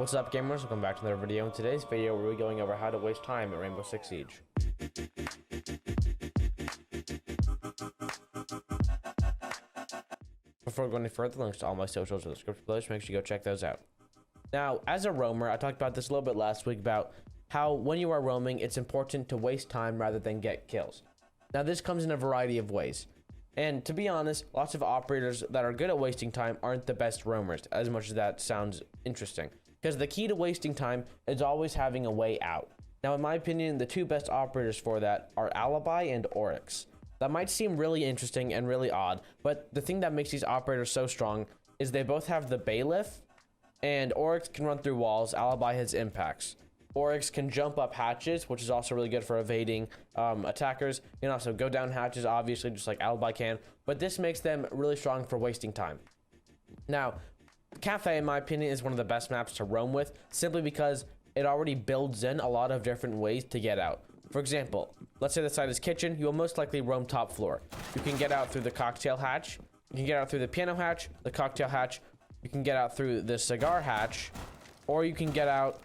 What's up, gamers? Welcome back to another video. In today's video, we're going over how to waste time in Rainbow Six Siege. Before going any further, links to all my socials in the description below, so make sure you go check those out. Now, as a roamer, I talked about this a little bit last week about how when you are roaming, it's important to waste time rather than get kills. Now, this comes in a variety of ways. And to be honest, lots of operators that are good at wasting time aren't the best roamers, as much as that sounds interesting. Because the key to wasting time is always having a way out. Now, in my opinion, the two best operators for that are Alibi and Oryx. That might seem really interesting and really odd, but the thing that makes these operators so strong is they both have the Bailiff, and Oryx can run through walls, Alibi has impacts. Oryx can jump up hatches, which is also really good for evading attackers. You can also go down hatches, obviously, just like Alibi can. But this makes them really strong for wasting time. Now, Cafe, in my opinion, is one of the best maps to roam with, simply because it already builds in a lot of different ways to get out. For example, let's say the site is kitchen. You will most likely roam top floor. You can get out through the cocktail hatch. You can get out through the piano hatch, the cocktail hatch. You can get out through the cigar hatch, or you can get out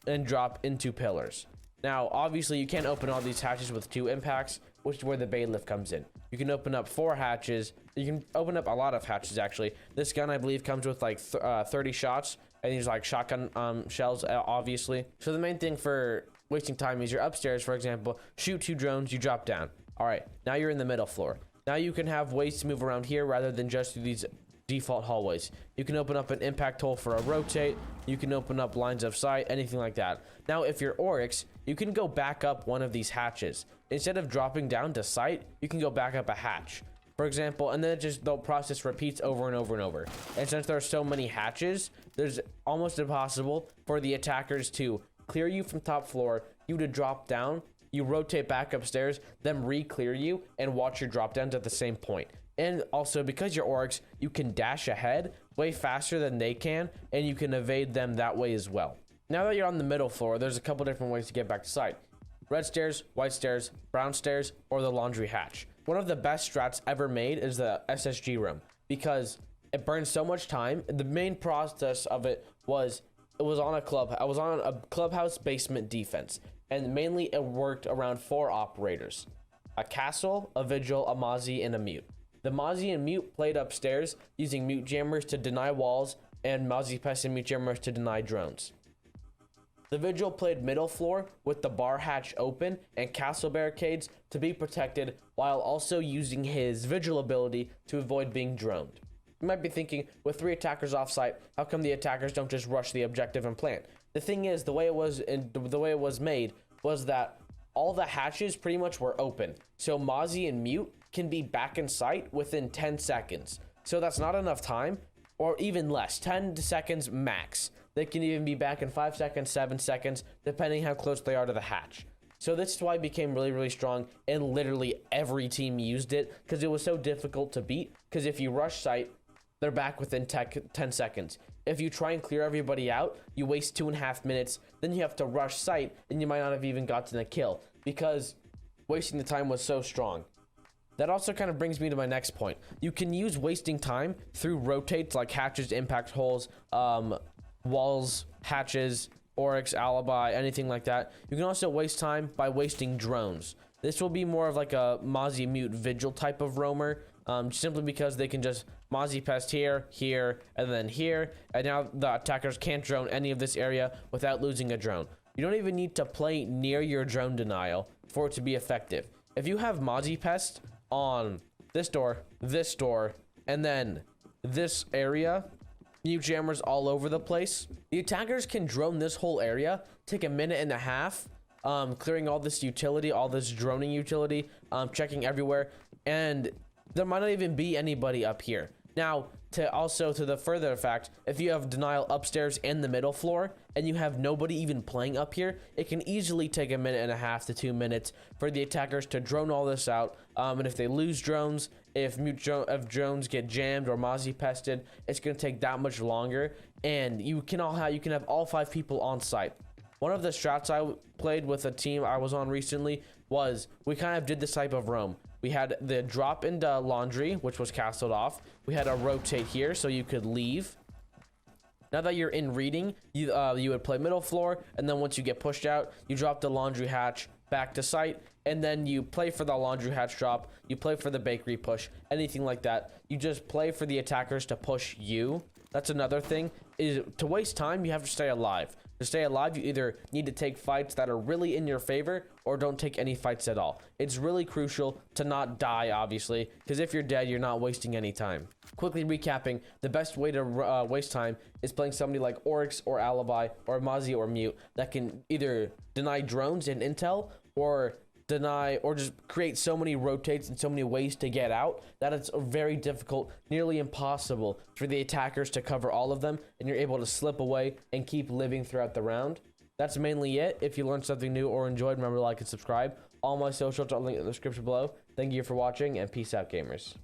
and drop into pillars. Now, obviously, you can't open all these hatches with 2 impacts, which is where the Bailiff comes in. You can open up 4 hatches. You can open up a lot of hatches, actually. This gun, I believe, comes with like 30 shots, and these like shotgun shells, obviously. So the main thing for wasting time is you're upstairs, for example, shoot 2 drones, you drop down. All right, now you're in the middle floor. Now you can have ways to move around here rather than just through these default hallways. You can open up an impact hole for a rotate. You can open up lines of sight, anything like that. Now, if you're Oryx, you can go back up one of these hatches. Instead of dropping down to sight, you can go back up a hatch, for example, and then the process repeats over and over and over. And since there are so many hatches, there's almost impossible for the attackers to clear you from top floor, you to drop down, you rotate back upstairs, then re-clear you, and watch your drop downs at the same point. And also, because you're Oryx, you can dash ahead way faster than they can, and you can evade them that way as well. Now that you're on the middle floor, there's a couple different ways to get back to site. Red stairs, white stairs, brown stairs, or the laundry hatch. One of the best strats ever made is the SSG room, because it burns so much time. The main process of it was, I was on a clubhouse basement defense, and mainly it worked around 4 operators: a castle, a vigil, a Mozzie, and a mute. The Mozzie and mute played upstairs using mute jammers to deny walls, and Mozzie pest and mute jammers to deny drones. The vigil played middle floor with the bar hatch open and castle barricades to be protected, while also using his vigil ability to avoid being droned. You might be thinking, with 3 attackers off site, how come the attackers don't just rush the objective and plant? The thing is, the way it was made was that all the hatches pretty much were open, so Mozzie and mute can be back in sight within 10 seconds. So that's not enough time, or even less, 10 seconds max. They can even be back in 5 seconds, 7 seconds, depending how close they are to the hatch. So this is why it became really, really strong, and literally every team used it, because it was so difficult to beat, because if you rush sight, they're back within 10 seconds. If you try and clear everybody out, you waste 2.5 minutes, then you have to rush sight, and you might not have even gotten a kill, because wasting the time was so strong. That also kind of brings me to my next point. You can use wasting time through rotates like hatches, impact holes, walls, hatches, Oryx, Alibi, anything like that. You can also waste time by wasting drones. This will be more of like a Mozzie mute vigil type of roamer, simply because they can just Mozzie pest here, here, and then here, and now the attackers can't drone any of this area without losing a drone. You don't even need to play near your drone denial for it to be effective. If you have Mozzie pest on this door, and then this area, mute jammers all over the place, the attackers can drone this whole area, take 1.5 minutes, clearing all this utility, all this droning utility, checking everywhere, and there might not even be anybody up here. Now, to the further fact, if you have denial upstairs and the middle floor, and you have nobody even playing up here, it can easily take 1.5 minutes to 2 minutes for the attackers to drone all this out. And if they lose drones, if drones get jammed or Mozzie pested, it's going to take that much longer. And you can have all 5 people on site. One of the strats I played with a team I was on recently was we kind of did this type of roam. We had the drop into laundry, which was castled off. We had a rotate here, so you could leave. Now that you're in reading, you would play middle floor, and then once you get pushed out, you drop the laundry hatch back to site, and then you play for the laundry hatch drop, you play for the bakery push, anything like that. You just play for the attackers to push you. That's another thing, is to waste time, you have to stay alive. To stay alive, you either need to take fights that are really in your favor, or don't take any fights at all. It's really crucial to not die, obviously, because if you're dead, you're not wasting any time. Quickly recapping, the best way to waste time is playing somebody like Oryx or Alibi or Mozzie or Mute that can either deny drones and intel, or deny, or just create so many rotates and so many ways to get out that it's very difficult, nearly impossible for the attackers to cover all of them, and you're able to slip away and keep living throughout the round. That's mainly it. If you learned something new or enjoyed, remember to like and subscribe. All my socials are linked in the description below. Thank you for watching, and peace out, gamers.